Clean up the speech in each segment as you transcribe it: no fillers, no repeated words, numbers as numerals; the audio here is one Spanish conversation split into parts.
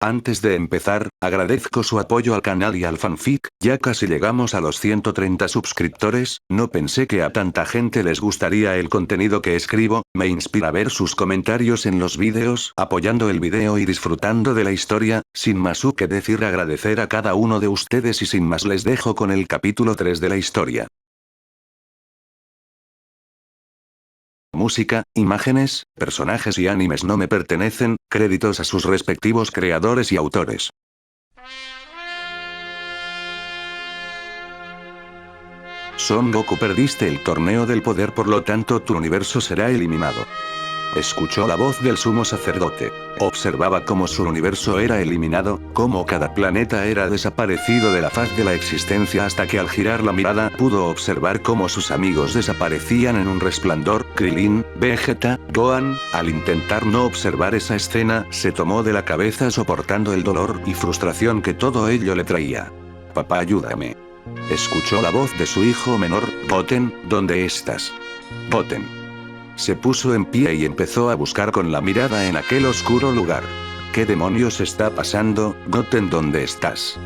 Antes de empezar, agradezco su apoyo al canal y al fanfic, ya casi llegamos a los 130 suscriptores, no pensé que a tanta gente les gustaría el contenido que escribo, me inspira ver sus comentarios en los vídeos, apoyando el video y disfrutando de la historia, sin más que decir agradecer a cada uno de ustedes y sin más les dejo con el capítulo 3 de la historia. Música, imágenes, personajes y animes no me pertenecen, créditos a sus respectivos creadores y autores. Son Goku, perdiste el torneo del poder, por lo tanto tu universo será eliminado. Escuchó la voz del sumo sacerdote. Observaba cómo su universo era eliminado, cómo cada planeta era desaparecido de la faz de la existencia hasta que al girar la mirada pudo observar cómo sus amigos desaparecían en un resplandor. Krillin, Vegeta, Gohan, al intentar no observar esa escena, se tomó de la cabeza soportando el dolor y frustración que todo ello le traía. Papá, ayúdame. Escuchó la voz de su hijo menor, Goten, ¿dónde estás? Goten. Se puso en pie y empezó a buscar con la mirada en aquel oscuro lugar. ¿Qué demonios está pasando, Goten? ¿Dónde estás?,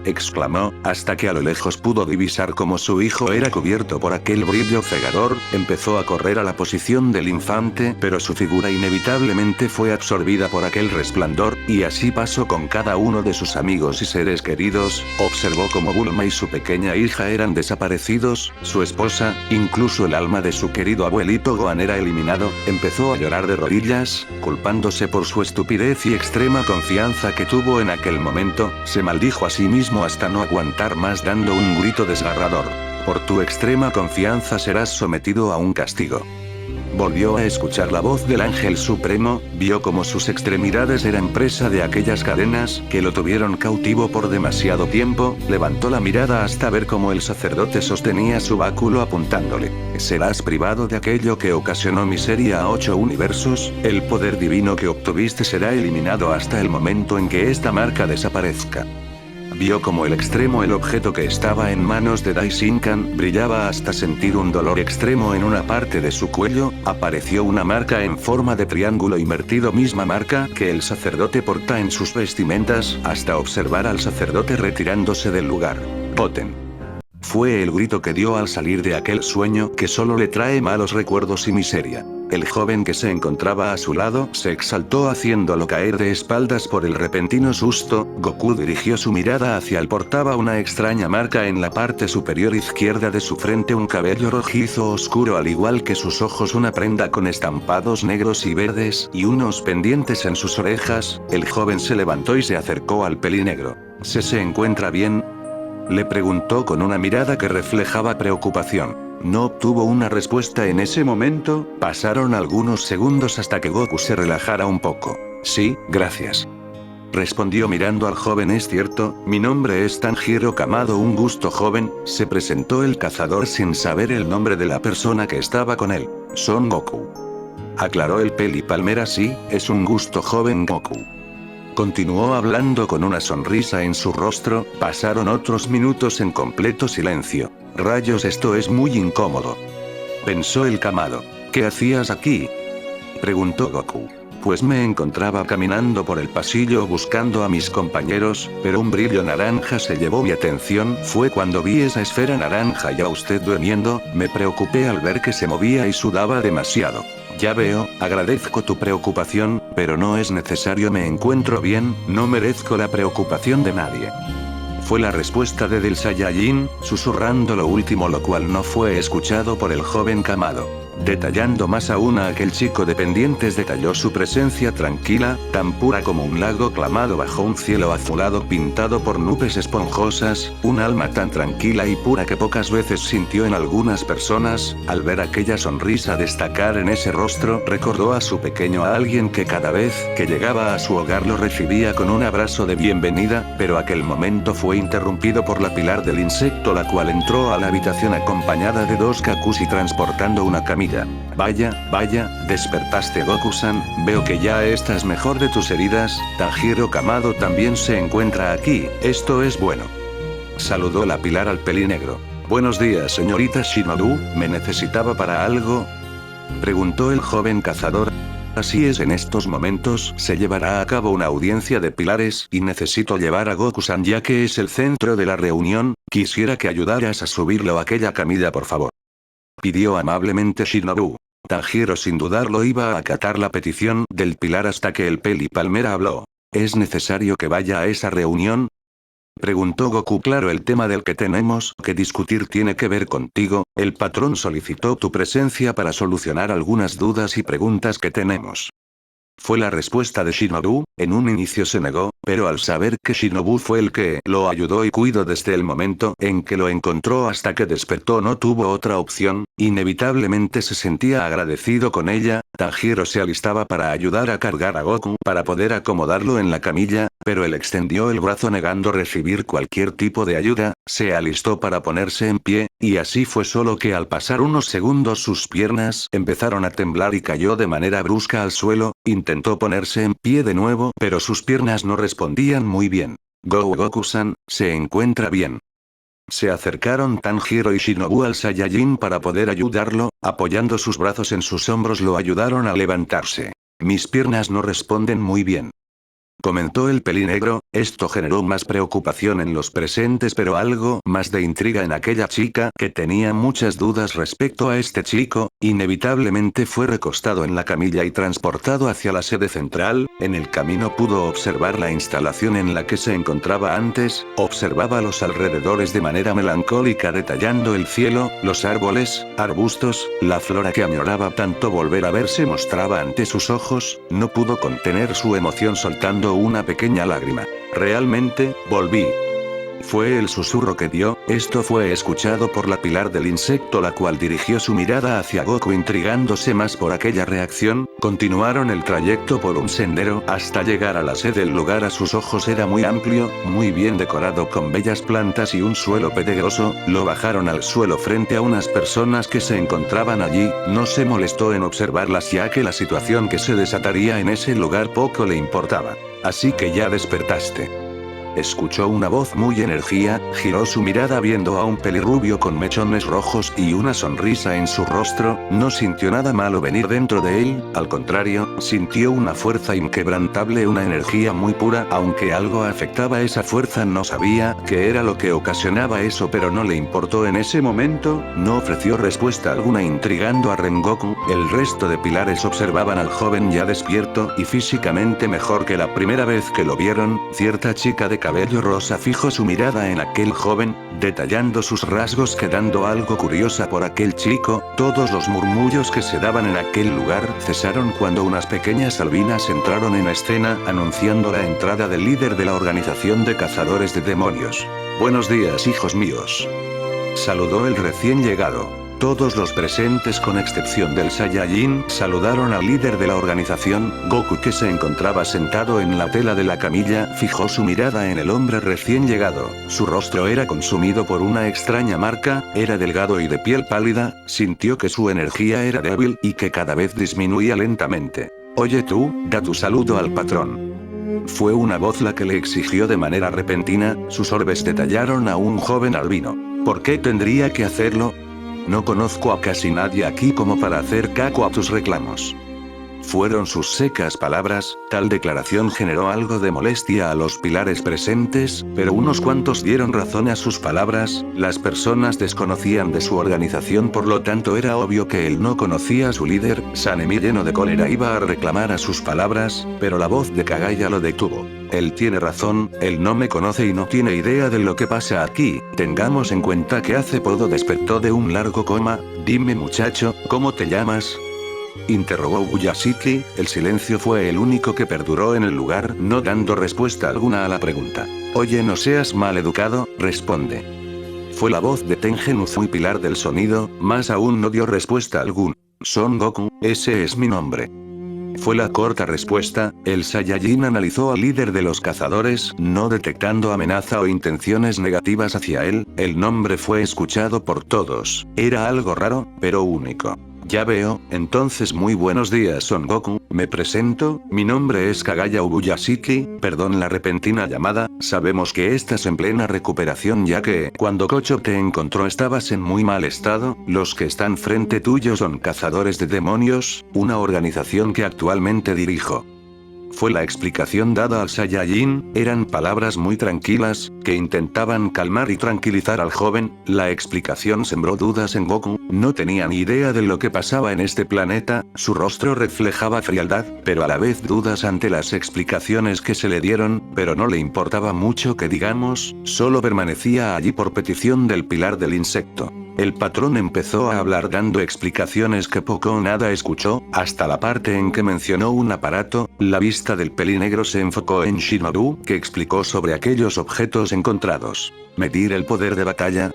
exclamó, hasta que a lo lejos pudo divisar cómo su hijo era cubierto por aquel brillo cegador. Empezó a correr a la posición del infante, pero su figura inevitablemente fue absorbida por aquel resplandor, y así pasó con cada uno de sus amigos y seres queridos. Observó cómo Bulma y su pequeña hija eran desaparecidos, su esposa, incluso el alma de su querido abuelito Gohan era eliminado. Empezó a llorar de rodillas, culpándose por su estupidez y extrema confianza que tuvo en aquel momento. Se maldijo a sí mismo hasta no aguantar más, dando un grito desgarrador. Por tu extrema confianza serás sometido a un castigo. Volvió a escuchar la voz del ángel supremo, vio como sus extremidades eran presa de aquellas cadenas que lo tuvieron cautivo por demasiado tiempo. Levantó la mirada hasta ver cómo el sacerdote sostenía su báculo apuntándole. Serás privado de aquello que ocasionó miseria a 8 universos, el poder divino que obtuviste será eliminado hasta el momento en que esta marca desaparezca. Vio como el objeto que estaba en manos de Dai Shinkan, brillaba hasta sentir un dolor extremo en una parte de su cuello. Apareció una marca en forma de triángulo invertido, misma marca que el sacerdote porta en sus vestimentas, hasta observar al sacerdote retirándose del lugar. Goten. Fue el grito que dio al salir de aquel sueño que solo le trae malos recuerdos y miseria. El joven que se encontraba a su lado se exaltó haciéndolo caer de espaldas por el repentino susto. Goku dirigió su mirada hacia él. Portaba una extraña marca en la parte superior izquierda de su frente, un cabello rojizo oscuro al igual que sus ojos, una prenda con estampados negros y verdes y unos pendientes en sus orejas. El joven se levantó y se acercó al pelinegro. ¿Se encuentra bien?, le preguntó con una mirada que reflejaba preocupación. No obtuvo una respuesta en ese momento. Pasaron algunos segundos hasta que Goku se relajara un poco. Sí, gracias, respondió mirando al joven. Es cierto, mi nombre es Tanjiro Kamado, un gusto, joven, se presentó el cazador sin saber el nombre de la persona que estaba con él. Son Goku, aclaró el pelipalmera. Sí, es un gusto, joven Goku. Continuó hablando con una sonrisa en su rostro. Pasaron otros minutos en completo silencio. Rayos, esto es muy incómodo, pensó el Kamado. ¿Qué hacías aquí?, preguntó Goku. Pues me encontraba caminando por el pasillo buscando a mis compañeros, pero un brillo naranja se llevó mi atención. Fue cuando vi esa esfera naranja y a usted durmiendo. Me preocupé al ver que se movía y sudaba demasiado. Ya veo, agradezco tu preocupación, pero no es necesario, me encuentro bien, no merezco la preocupación de nadie. Fue la respuesta de Del Saiyajin, susurrando lo último, lo cual no fue escuchado por el joven Kamado. Detallando más aún a aquel chico de pendientes, detalló su presencia tranquila, tan pura como un lago clamado bajo un cielo azulado pintado por nubes esponjosas, un alma tan tranquila y pura que pocas veces sintió en algunas personas. Al ver aquella sonrisa destacar en ese rostro, recordó a su pequeño, a alguien que cada vez que llegaba a su hogar lo recibía con un abrazo de bienvenida, pero aquel momento fue interrumpido por la pilar del insecto, la cual entró a la habitación acompañada de 2 kakus y transportando una camilla. Vaya, despertaste, Goku-san, veo que ya estás mejor de tus heridas. Tanjiro Kamado también se encuentra aquí, esto es bueno, saludó la pilar al pelinegro. Buenos días, señorita Shinobu, ¿me necesitaba para algo?, preguntó el joven cazador. Así es, en estos momentos se llevará a cabo una audiencia de pilares y necesito llevar a Goku-san ya que es el centro de la reunión, quisiera que ayudaras a subirlo a aquella camilla por favor. Pidió amablemente Shinobu. Tanjiro sin dudarlo iba a acatar la petición del pilar hasta que el Peli Palmera habló. ¿Es necesario que vaya a esa reunión? Preguntó Goku. Claro, el tema del que tenemos que discutir tiene que ver contigo, el patrón solicitó tu presencia para solucionar algunas dudas y preguntas que tenemos. Fue la respuesta de Shinobu. En un inicio se negó, pero al saber que Shinobu fue el que lo ayudó y cuidó desde el momento en que lo encontró hasta que despertó no tuvo otra opción, inevitablemente se sentía agradecido con ella. Tanjiro se alistaba para ayudar a cargar a Goku para poder acomodarlo en la camilla, pero él extendió el brazo negando recibir cualquier tipo de ayuda, se alistó para ponerse en pie, y así fue solo que al pasar unos segundos sus piernas empezaron a temblar y cayó de manera brusca al suelo, intentó ponerse en pie de nuevo pero sus piernas no respondían muy bien. Goku-san, ¿se encuentra bien? Se acercaron Tanjiro y Shinobu al Saiyajin para poder ayudarlo, apoyando sus brazos en sus hombros lo ayudaron a levantarse. Mis piernas no responden muy bien, comentó el pelinegro. Esto generó más preocupación en los presentes pero algo más de intriga en aquella chica que tenía muchas dudas respecto a este chico. Inevitablemente fue recostado en la camilla y transportado hacia la sede central. En el camino pudo observar la instalación en la que se encontraba antes, observaba los alrededores de manera melancólica detallando el cielo, los árboles, arbustos, la flora que añoraba tanto volver a ver se mostraba ante sus ojos, no pudo contener su emoción soltando una pequeña lágrima. Realmente, volví. Fue el susurro que dio. Esto fue escuchado por la pilar del insecto, la cual dirigió su mirada hacia Goku intrigándose más por aquella reacción. Continuaron el trayecto por un sendero hasta llegar a la sede. El lugar a sus ojos era muy amplio, muy bien decorado con bellas plantas y un suelo pedregoso. Lo bajaron al suelo frente a unas personas que se encontraban allí. No se molestó en observarlas ya que la situación que se desataría en ese lugar poco le importaba. Así que ya despertaste. Escuchó una voz muy energía, giró su mirada viendo a un pelirrubio con mechones rojos y una sonrisa en su rostro, no sintió nada malo venir dentro de él, al contrario, sintió una fuerza inquebrantable, una energía muy pura, aunque algo afectaba esa fuerza no sabía qué era lo que ocasionaba eso pero no le importó en ese momento, no ofreció respuesta alguna intrigando a Rengoku. El resto de pilares observaban al joven ya despierto y físicamente mejor que la primera vez que lo vieron. Cierta chica de cabello rosa fijó su mirada en aquel joven, detallando sus rasgos quedando algo curiosa por aquel chico. Todos los murmullos que se daban en aquel lugar cesaron cuando unas pequeñas albinas entraron en escena anunciando la entrada del líder de la organización de cazadores de demonios. Buenos días, hijos míos. Saludó el recién llegado. Todos los presentes con excepción del Saiyajin saludaron al líder de la organización. Goku, que se encontraba sentado en la tela de la camilla, fijó su mirada en el hombre recién llegado. Su rostro era consumido por una extraña marca, era delgado y de piel pálida, sintió que su energía era débil y que cada vez disminuía lentamente. Oye tú, da tu saludo al patrón. Fue una voz la que le exigió de manera repentina. Sus orbes detallaron a un joven albino. ¿Por qué tendría que hacerlo? No conozco a casi nadie aquí como para hacer caco a tus reclamos. Fueron sus secas palabras. Tal declaración generó algo de molestia a los pilares presentes, pero unos cuantos dieron razón a sus palabras. Las personas desconocían de su organización, por lo tanto era obvio que él no conocía a su líder. Sanemi, lleno de cólera, iba a reclamar a sus palabras, pero la voz de Kagaya lo detuvo. Él tiene razón, él no me conoce y no tiene idea de lo que pasa aquí. Tengamos en cuenta que hace poco despertó de un largo coma. Dime, muchacho, ¿cómo te llamas?, interrogó Uyashiki. El silencio fue el único que perduró en el lugar, no dando respuesta alguna a la pregunta. Oye, no seas mal educado, responde. Fue la voz de Tengen Uzui, pilar del sonido, más aún no dio respuesta alguna. Son Goku, ese es mi nombre. Fue la corta respuesta. El Saiyajin analizó al líder de los cazadores, no detectando amenaza o intenciones negativas hacia él. El nombre fue escuchado por todos. Era algo raro, pero único. Ya veo, entonces muy buenos días Son Goku, me presento, mi nombre es Kagaya Ubuyashiki, perdón la repentina llamada, sabemos que estás en plena recuperación ya que, cuando Kocho te encontró estabas en muy mal estado, los que están frente tuyo son cazadores de demonios, una organización que actualmente dirijo. Fue la explicación dada al Saiyajin, eran palabras muy tranquilas, que intentaban calmar y tranquilizar al joven, la explicación sembró dudas en Goku, no tenía ni idea de lo que pasaba en este planeta, su rostro reflejaba frialdad, pero a la vez dudas ante las explicaciones que se le dieron, pero no le importaba mucho que digamos, solo permanecía allí por petición del pilar del insecto. El patrón empezó a hablar dando explicaciones que poco o nada escuchó, hasta la parte en que mencionó un aparato, la vista del pelinegro se enfocó en Shinobu, que explicó sobre aquellos objetos encontrados. ¿Medir el poder de batalla?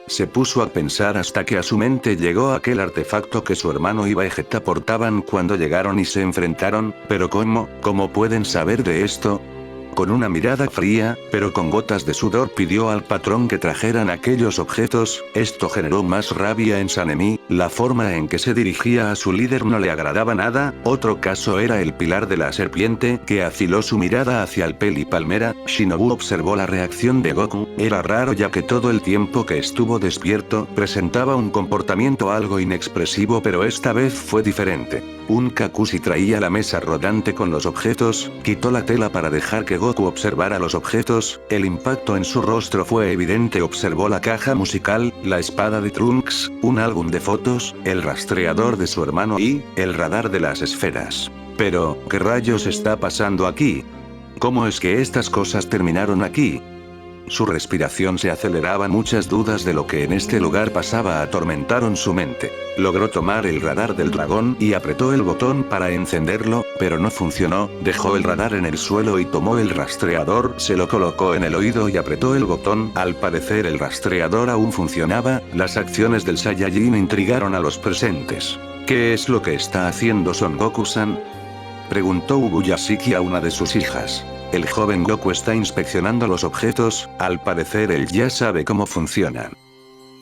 Se puso a pensar hasta que a su mente llegó aquel artefacto que su hermano y Vegeta portaban cuando llegaron y se enfrentaron, pero ¿cómo pueden saber de esto? Con una mirada fría, pero con gotas de sudor pidió al patrón que trajeran aquellos objetos, esto generó más rabia en Sanemi, la forma en que se dirigía a su líder no le agradaba nada, otro caso era el pilar de la serpiente, que afiló su mirada hacia el peli palmera, Shinobu observó la reacción de Goku, era raro ya que todo el tiempo que estuvo despierto, presentaba un comportamiento algo inexpresivo pero esta vez fue diferente. Un Kakushi traía la mesa rodante con los objetos, quitó la tela para dejar que Goku observara los objetos, el impacto en su rostro fue evidente, observó la caja musical, la espada de Trunks, un álbum de fotos, el rastreador de su hermano y, el radar de las esferas. Pero, ¿qué rayos está pasando aquí? ¿Cómo es que estas cosas terminaron aquí? Su respiración se aceleraba, muchas dudas de lo que en este lugar pasaba atormentaron su mente. Logró tomar el radar del dragón y apretó el botón para encenderlo, pero no funcionó, dejó el radar en el suelo y tomó el rastreador, se lo colocó en el oído y apretó el botón, al parecer el rastreador aún funcionaba, las acciones del Saiyajin intrigaron a los presentes. ¿Qué es lo que está haciendo Son Goku-san? Preguntó Ubuyashiki a una de sus hijas. El joven Goku está inspeccionando los objetos, al parecer él ya sabe cómo funcionan.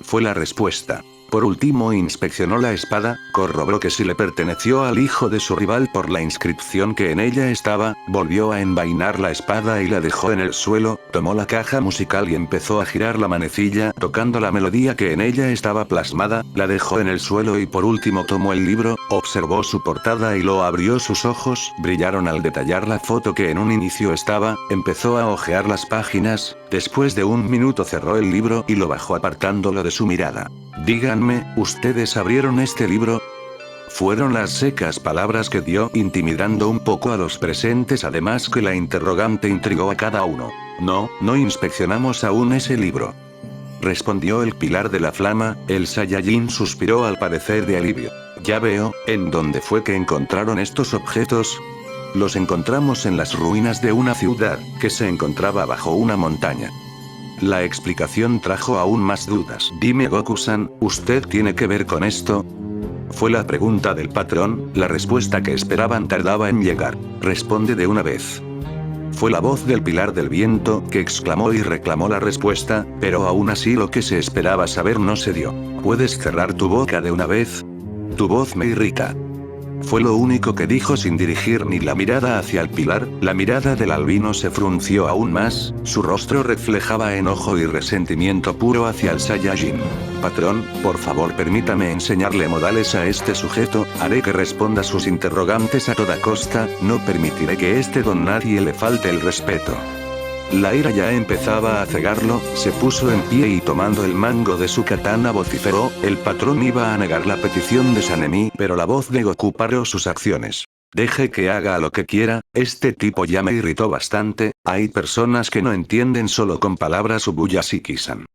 Fue la respuesta. Por último inspeccionó la espada, corroboró que sí le perteneció al hijo de su rival por la inscripción que en ella estaba, volvió a envainar la espada y la dejó en el suelo, tomó la caja musical y empezó a girar la manecilla tocando la melodía que en ella estaba plasmada, la dejó en el suelo y por último tomó el libro, observó su portada y lo abrió, sus ojos brillaron al detallar la foto que en un inicio estaba, empezó a hojear las páginas, después de un minuto cerró el libro y lo bajó apartándolo de su mirada. Díganme, ¿ustedes abrieron este libro? Fueron las secas palabras que dio, intimidando un poco a los presentes, además que la interrogante intrigó a cada uno. No inspeccionamos aún ese libro. Respondió el pilar de la flama, el Saiyajin suspiró al parecer de alivio. Ya veo, ¿en dónde fue que encontraron estos objetos? Los encontramos en las ruinas de una ciudad, que se encontraba bajo una montaña. La explicación trajo aún más dudas. Dime Goku-san, ¿usted tiene que ver con esto? Fue la pregunta del patrón, la respuesta que esperaban tardaba en llegar. Responde de una vez. Fue la voz del pilar del viento, que exclamó y reclamó la respuesta, pero aún así lo que se esperaba saber no se dio. ¿Puedes cerrar tu boca de una vez? Tu voz me irrita. Fue lo único que dijo sin dirigir ni la mirada hacia el pilar, la mirada del albino se frunció aún más, su rostro reflejaba enojo y resentimiento puro hacia el Saiyajin. Patrón, por favor permítame enseñarle modales a este sujeto, haré que responda sus interrogantes a toda costa, no permitiré que este don nadie le falte el respeto. La ira ya empezaba a cegarlo, se puso en pie y tomando el mango de su katana vociferó, el patrón iba a negar la petición de Sanemi, pero la voz de Goku paró sus acciones. Deje que haga lo que quiera, este tipo ya me irritó bastante, hay personas que no entienden solo con palabras Ubuyashiki-san.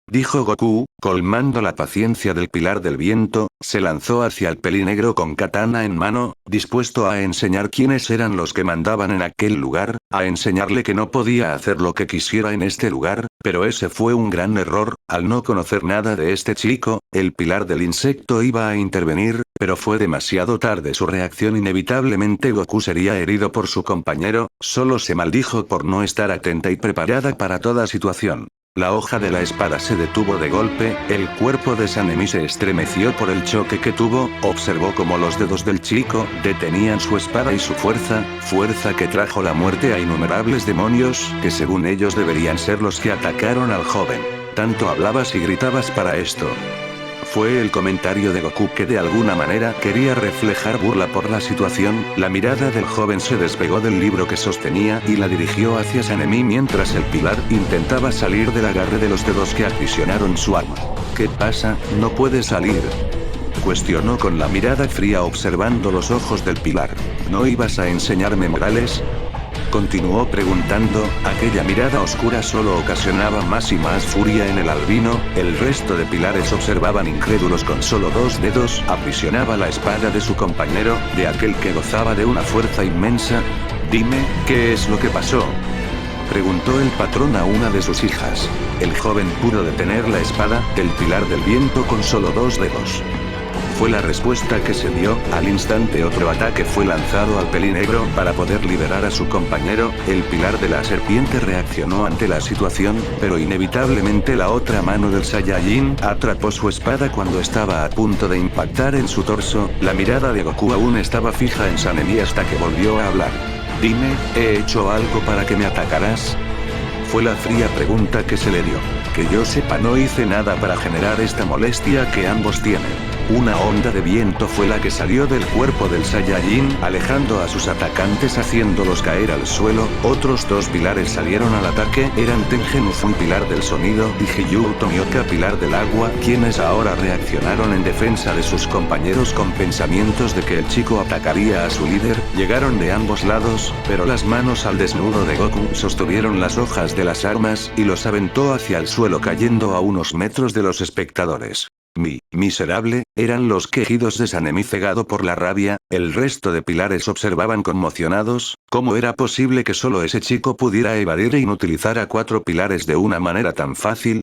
Dijo Goku, colmando la paciencia del pilar del viento, se lanzó hacia el pelinegro con katana en mano, dispuesto a enseñar quiénes eran los que mandaban en aquel lugar, a enseñarle que no podía hacer lo que quisiera en este lugar, pero ese fue un gran error, al no conocer nada de este chico, el pilar del insecto iba a intervenir, pero fue demasiado tarde, su reacción inevitablemente Goku sería herido por su compañero, solo se maldijo por no estar atenta y preparada para toda situación. La hoja de la espada se detuvo de golpe, el cuerpo de Sanemi se estremeció por el choque que tuvo, observó cómo los dedos del chico detenían su espada y su fuerza que trajo la muerte a innumerables demonios, que según ellos deberían ser los que atacaron al joven. Tanto hablabas y gritabas para esto. Fue el comentario de Goku que de alguna manera quería reflejar burla por la situación. La mirada del joven se despegó del libro que sostenía y la dirigió hacia Sanemi mientras el pilar intentaba salir del agarre de los dedos que aprisionaron su alma. ¿Qué pasa? ¿No puede salir?, cuestionó con la mirada fría observando los ojos del pilar. ¿No ibas a enseñarme modales?, continuó preguntando. Aquella mirada oscura solo ocasionaba más y más furia en el albino. El resto de pilares observaban incrédulos. Con solo 2 dedos aprisionaba la espada de su compañero, de aquel que gozaba de una fuerza inmensa. Dime, ¿qué es lo que pasó?, preguntó el patrón a una de sus hijas. El joven pudo detener la espada del pilar del viento con solo 2 dedos. Fue la respuesta que se dio. Al instante otro ataque fue lanzado al pelinegro para poder liberar a su compañero. El pilar de la serpiente reaccionó ante la situación, pero inevitablemente la otra mano del Saiyajin atrapó su espada cuando estaba a punto de impactar en su torso. La mirada de Goku aún estaba fija en Sanemi hasta que volvió a hablar. Dime, ¿he hecho algo para que me atacaras?, fue la fría pregunta que se le dio. Que yo sepa, no hice nada para generar esta molestia que ambos tienen. Una onda de viento fue la que salió del cuerpo del Saiyajin, alejando a sus atacantes haciéndolos caer al suelo. Otros 2 pilares salieron al ataque, eran Tengen Uzun, pilar del sonido, y Hiyu Tomioka, pilar del agua, quienes ahora reaccionaron en defensa de sus compañeros con pensamientos de que el chico atacaría a su líder. Llegaron de ambos lados, pero las manos al desnudo de Goku sostuvieron las hojas de las armas y los aventó hacia el suelo, cayendo a unos metros de los espectadores. Miserable, eran los quejidos de Sanemi cegado por la rabia. El resto de pilares observaban conmocionados. ¿Cómo era posible que solo ese chico pudiera evadir e inutilizar a 4 pilares de una manera tan fácil?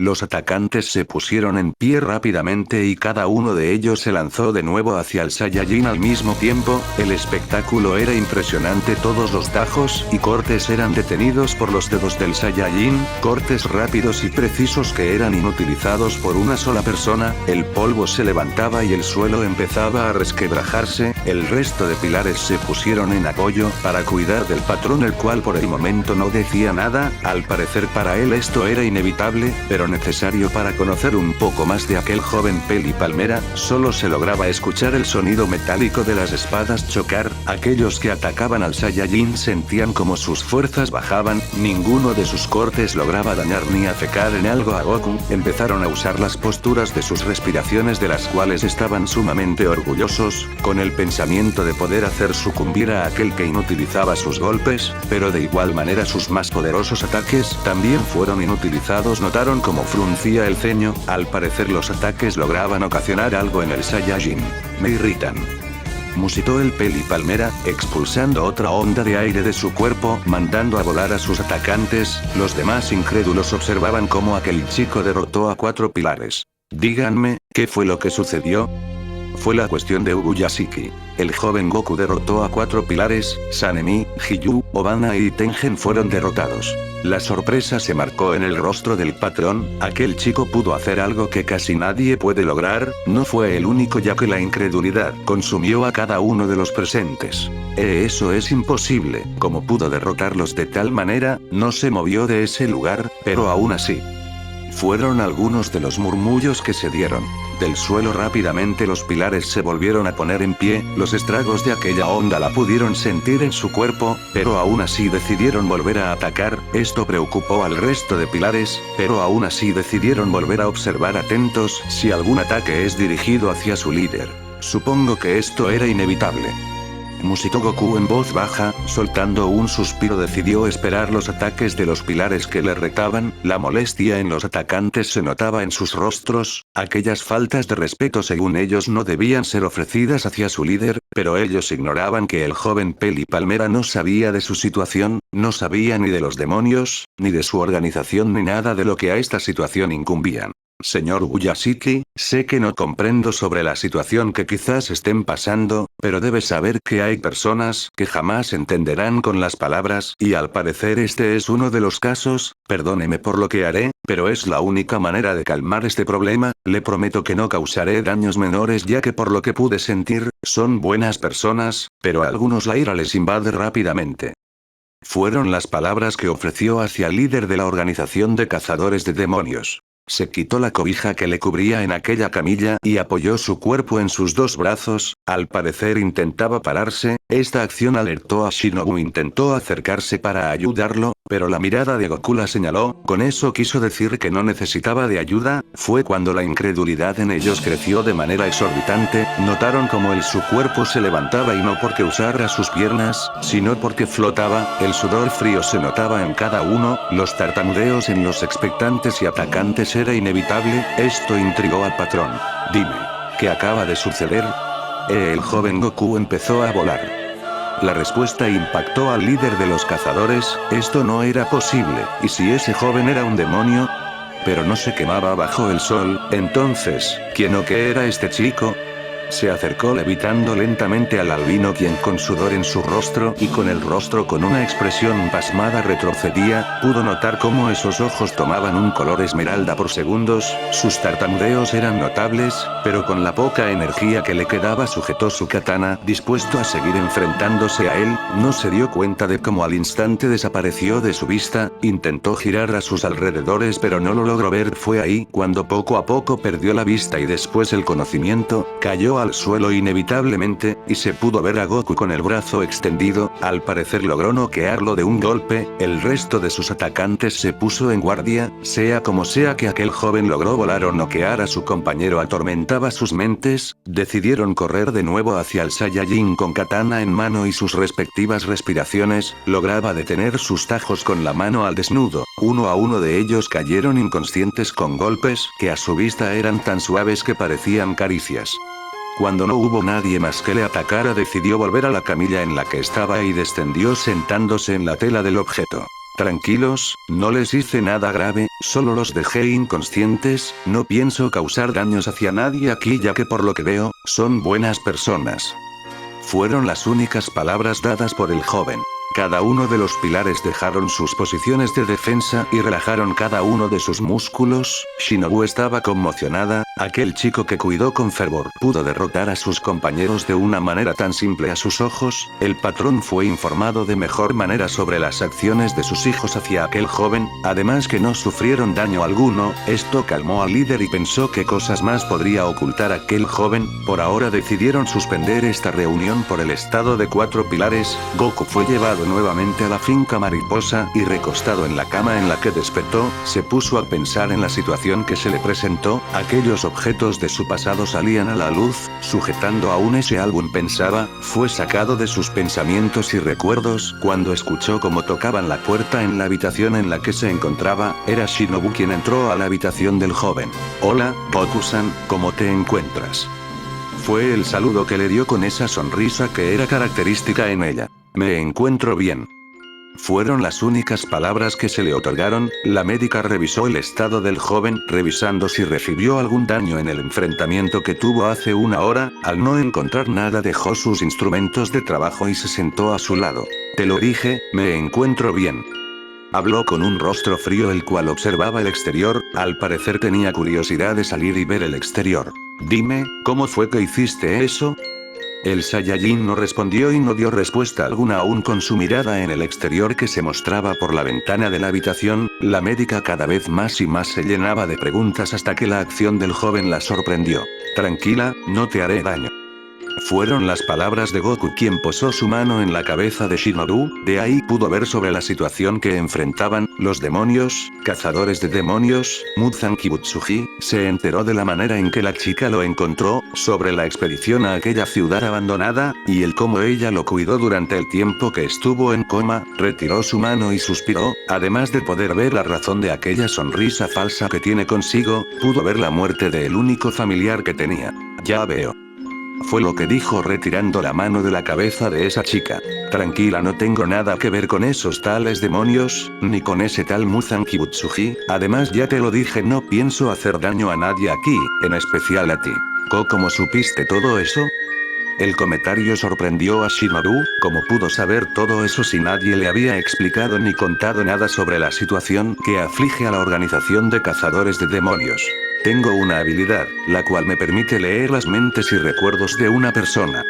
Los atacantes se pusieron en pie rápidamente y cada uno de ellos se lanzó de nuevo hacia el Saiyajin al mismo tiempo. El espectáculo era impresionante. Todos los tajos y cortes eran detenidos por los dedos del Saiyajin, cortes rápidos y precisos que eran inutilizados por una sola persona. El polvo se levantaba y el suelo empezaba a resquebrajarse. El resto de pilares se pusieron en apoyo para cuidar del patrón, el cual por el momento no decía nada. Al parecer para él esto era inevitable, pero necesario para conocer un poco más de aquel joven Peli Palmera. Solo se lograba escuchar el sonido metálico de las espadas chocar. Aquellos que atacaban al Saiyajin sentían como sus fuerzas bajaban. Ninguno de sus cortes lograba dañar ni afectar en algo a Goku. Empezaron a usar las posturas de sus respiraciones, de las cuales estaban sumamente orgullosos, con el pensamiento de poder hacer sucumbir a aquel que inutilizaba sus golpes, pero de igual manera sus más poderosos ataques también fueron inutilizados. Notaron como fruncía el ceño. Al parecer los ataques lograban ocasionar algo en el Saiyajin. Me irritan, musitó el Peli Palmera, expulsando otra onda de aire de su cuerpo, mandando a volar a sus atacantes. Los demás incrédulos observaban cómo aquel chico derrotó a 4 pilares. Díganme, ¿qué fue lo que sucedió? Fue la cuestión de Ubuyashiki. El joven Goku derrotó a 4 pilares. Sanemi, Hiyu, Obana y Tengen fueron derrotados. La sorpresa se marcó en el rostro del patrón. Aquel chico pudo hacer algo que casi nadie puede lograr. No fue el único, ya que la incredulidad consumió a cada uno de los presentes. Eso es imposible. ¿Cómo pudo derrotarlos de tal manera? No se movió de ese lugar, pero aún así. Fueron algunos de los murmullos que se dieron. Del suelo rápidamente los pilares se volvieron a poner en pie. Los estragos de aquella onda la pudieron sentir en su cuerpo, pero aún así decidieron volver a atacar. Esto preocupó al resto de pilares, pero aún así decidieron volver a observar atentos si algún ataque es dirigido hacia su líder. Supongo que esto era inevitable, musitó Goku en voz baja. Soltando un suspiro decidió esperar los ataques de los pilares que le retaban. La molestia en los atacantes se notaba en sus rostros. Aquellas faltas de respeto según ellos no debían ser ofrecidas hacia su líder, pero ellos ignoraban que el joven Peli Palmera no sabía de su situación, no sabía ni de los demonios, ni de su organización, ni nada de lo que a esta situación incumbían. Señor Ubuyashiki, sé que no comprendo sobre la situación que quizás estén pasando, pero debe saber que hay personas que jamás entenderán con las palabras, y al parecer este es uno de los casos. Perdóneme por lo que haré, pero es la única manera de calmar este problema, le prometo que no causaré daños menores ya que por lo que pude sentir, son buenas personas, pero a algunos la ira les invade rápidamente. Fueron las palabras que ofreció hacia el líder de la organización de cazadores de demonios. Se quitó la cobija que le cubría en aquella camilla y apoyó su cuerpo en sus dos brazos, al parecer intentaba pararse, esta acción alertó a Shinobu, intentó acercarse para ayudarlo, pero la mirada de Goku la señaló, con eso quiso decir que no necesitaba de ayuda, fue cuando la incredulidad en ellos creció de manera exorbitante, notaron como su cuerpo se levantaba y no porque usara sus piernas, sino porque flotaba, el sudor frío se notaba en cada uno, los tartamudeos en los expectantes y atacantes era inevitable, esto intrigó al patrón. Dime, ¿qué acaba de suceder? El joven Goku empezó a volar. La respuesta impactó al líder de los cazadores, esto no era posible, ¿y si ese joven era un demonio? Pero no se quemaba bajo el sol, entonces, ¿quién o qué era este chico? Se acercó levitando lentamente al albino quien con sudor en su rostro y con el rostro con una expresión pasmada retrocedía, pudo notar cómo esos ojos tomaban un color esmeralda por segundos, sus tartamudeos eran notables, pero con la poca energía que le quedaba sujetó su katana, dispuesto a seguir enfrentándose a él, no se dio cuenta de cómo al instante desapareció de su vista, intentó girar a sus alrededores pero no lo logró ver, fue ahí cuando poco a poco perdió la vista y después el conocimiento, cayó al suelo inevitablemente, y se pudo ver a Goku con el brazo extendido, al parecer logró noquearlo de un golpe, el resto de sus atacantes se puso en guardia, sea como sea que aquel joven logró volar o noquear a su compañero atormentaba sus mentes, decidieron correr de nuevo hacia el Saiyajin con katana en mano y sus respectivas respiraciones, lograba detener sus tajos con la mano al desnudo, uno a uno de ellos cayeron inconscientes con golpes que a su vista eran tan suaves que parecían caricias. Cuando no hubo nadie más que le atacara decidió volver a la camilla en la que estaba y descendió sentándose en la tela del objeto. Tranquilos, no les hice nada grave, solo los dejé inconscientes, no pienso causar daños hacia nadie aquí ya que por lo que veo, son buenas personas. Fueron las únicas palabras dadas por el joven. Cada uno de los pilares dejaron sus posiciones de defensa y relajaron cada uno de sus músculos, Shinobu estaba conmocionada, aquel chico que cuidó con fervor pudo derrotar a sus compañeros de una manera tan simple a sus ojos, el patrón fue informado de mejor manera sobre las acciones de sus hijos hacia aquel joven, además que no sufrieron daño alguno, esto calmó al líder y pensó qué cosas más podría ocultar aquel joven, por ahora decidieron suspender esta reunión por el estado de 4 pilares, Goku fue llevado nuevamente a la finca mariposa y recostado en la cama en la que despertó, se puso a pensar en la situación que se le presentó, aquellos objetos de su pasado salían a la luz, sujetando aún ese álbum pensaba, fue sacado de sus pensamientos y recuerdos cuando escuchó cómo tocaban la puerta en la habitación en la que se encontraba, era Shinobu quien entró a la habitación del joven. Hola, Goku-san, ¿cómo te encuentras? Fue el saludo que le dio con esa sonrisa que era característica en ella. Me encuentro bien. Fueron las únicas palabras que se le otorgaron, la médica revisó el estado del joven, revisando si recibió algún daño en el enfrentamiento que tuvo hace una hora, al no encontrar nada dejó sus instrumentos de trabajo y se sentó a su lado. Te lo dije, me encuentro bien. Habló con un rostro frío el cual observaba el exterior, al parecer tenía curiosidad de salir y ver el exterior. Dime, ¿cómo fue que hiciste eso? El Saiyajin no respondió y no dio respuesta alguna aún con su mirada en el exterior que se mostraba por la ventana de la habitación, la médica cada vez más y más se llenaba de preguntas hasta que la acción del joven la sorprendió. Tranquila, no te haré daño. Fueron las palabras de Goku quien posó su mano en la cabeza de Shinobu, de ahí pudo ver sobre la situación que enfrentaban, los demonios, cazadores de demonios, Muzan Kibutsuji, se enteró de la manera en que la chica lo encontró, sobre la expedición a aquella ciudad abandonada, y el cómo ella lo cuidó durante el tiempo que estuvo en coma, retiró su mano y suspiró, además de poder ver la razón de aquella sonrisa falsa que tiene consigo, pudo ver la muerte del único familiar que tenía. Ya veo. Fue lo que dijo retirando la mano de la cabeza de esa chica. Tranquila, no tengo nada que ver con esos tales demonios, ni con ese tal Muzan Kibutsuji, además ya te lo dije, no pienso hacer daño a nadie aquí, en especial a ti. ¿Cómo supiste todo eso? El comentario sorprendió a Shinobu, como pudo saber todo eso si nadie le había explicado ni contado nada sobre la situación que aflige a la organización de cazadores de demonios. Tengo una habilidad, la cual me permite leer las mentes y recuerdos de una persona.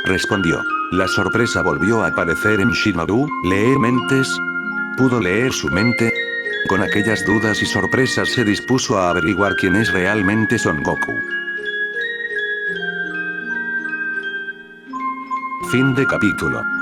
Respondió. La sorpresa volvió a aparecer en Shinobu, ¿leer mentes? ¿Pudo leer su mente? Con aquellas dudas y sorpresas se dispuso a averiguar quién es realmente Son Goku. Fin de capítulo.